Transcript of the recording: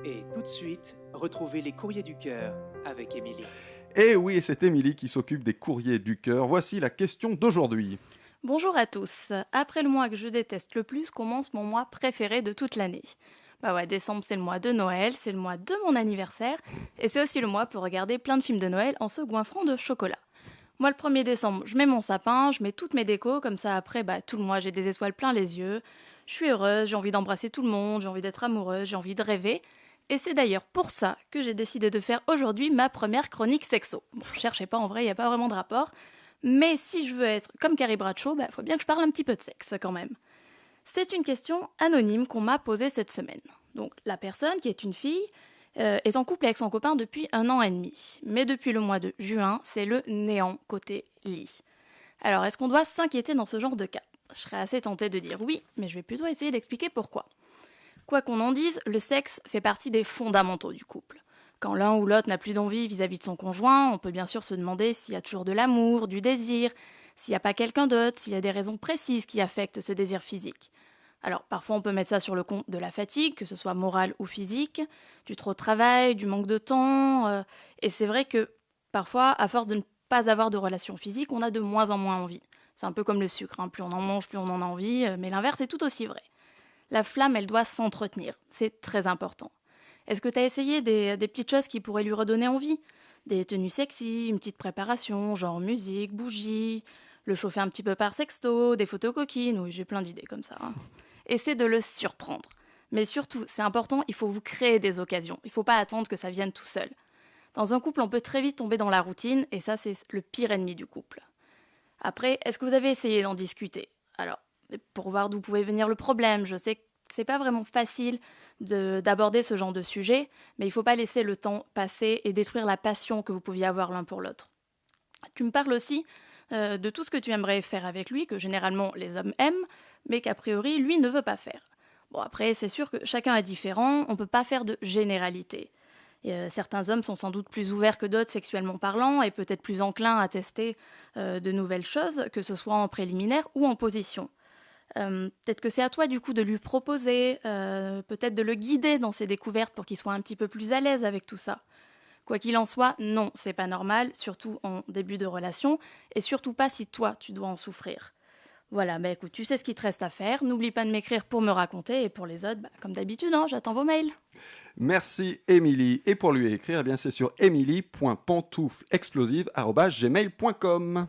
Et tout de suite, retrouvez les courriers du cœur avec Émilie. Et oui, c'est Émilie qui s'occupe des courriers du cœur. Voici la question d'aujourd'hui. Bonjour à tous. Après le mois que je déteste le plus, commence mon mois préféré de toute l'année. Bah ouais, décembre c'est le mois de Noël, c'est le mois de mon anniversaire, et c'est aussi le mois pour regarder plein de films de Noël en se goinfrant de chocolat. Moi le 1er décembre, je mets mon sapin, je mets toutes mes décos, comme ça après, tout le mois j'ai des étoiles plein les yeux, je suis heureuse, j'ai envie d'embrasser tout le monde, j'ai envie d'être amoureuse, j'ai envie de rêver. Et c'est d'ailleurs pour ça que j'ai décidé de faire aujourd'hui ma première chronique sexo. Bon, cherchez pas, en vrai, il n'y a pas vraiment de rapport. Mais si je veux être comme Carrie Bradshaw, faut bien que je parle un petit peu de sexe quand même. C'est une question anonyme qu'on m'a posée cette semaine. Donc la personne, qui est une fille, est en couple avec son copain depuis 1 an et demi. Mais depuis le mois de juin, c'est le néant côté lit. Alors est-ce qu'on doit s'inquiéter dans ce genre de cas ? Je serais assez tentée de dire oui, mais je vais plutôt essayer d'expliquer pourquoi. Quoi qu'on en dise, le sexe fait partie des fondamentaux du couple. Quand l'un ou l'autre n'a plus d'envie vis-à-vis de son conjoint, on peut bien sûr se demander s'il y a toujours de l'amour, du désir, s'il n'y a pas quelqu'un d'autre, s'il y a des raisons précises qui affectent ce désir physique. Alors parfois on peut mettre ça sur le compte de la fatigue, que ce soit morale ou physique, du trop de travail, du manque de temps, et c'est vrai que parfois, à force de ne pas avoir de relation physique, on a de moins en moins envie. C'est un peu comme le sucre, plus on en mange, plus on en a envie, mais l'inverse est tout aussi vrai. La flamme, elle doit s'entretenir. C'est très important. Est-ce que tu as essayé des petites choses qui pourraient lui redonner envie ? Des tenues sexy, une petite préparation, genre musique, bougies, le chauffer un petit peu par sexto, des photos coquines, oui, j'ai plein d'idées comme ça. Essaie de le surprendre. Mais surtout, c'est important, il faut vous créer des occasions. Il ne faut pas attendre que ça vienne tout seul. Dans un couple, on peut très vite tomber dans la routine, et ça, c'est le pire ennemi du couple. Après, est-ce que vous avez essayé d'en discuter ? Alors, pour voir d'où pouvait venir le problème. Je sais que c'est pas vraiment facile d'aborder ce genre de sujet, mais il faut pas laisser le temps passer et détruire la passion que vous pouviez avoir l'un pour l'autre. Tu me parles aussi de tout ce que tu aimerais faire avec lui, que généralement les hommes aiment, mais qu'a priori lui ne veut pas faire. Bon, après, c'est sûr que chacun est différent, on peut pas faire de généralité. Certains hommes sont sans doute plus ouverts que d'autres sexuellement parlant et peut-être plus enclins à tester de nouvelles choses, que ce soit en préliminaire ou en position. Peut-être que c'est à toi du coup de lui proposer, peut-être de le guider dans ses découvertes pour qu'il soit un petit peu plus à l'aise avec tout ça. Quoi qu'il en soit, non, c'est pas normal, surtout en début de relation, et surtout pas si toi tu dois en souffrir. Voilà, écoute, tu sais ce qu'il te reste à faire, n'oublie pas de m'écrire pour me raconter, et pour les autres, comme d'habitude, j'attends vos mails. Merci Émilie. Et pour lui écrire, c'est sur emily.pantouflexplosive@gmail.com.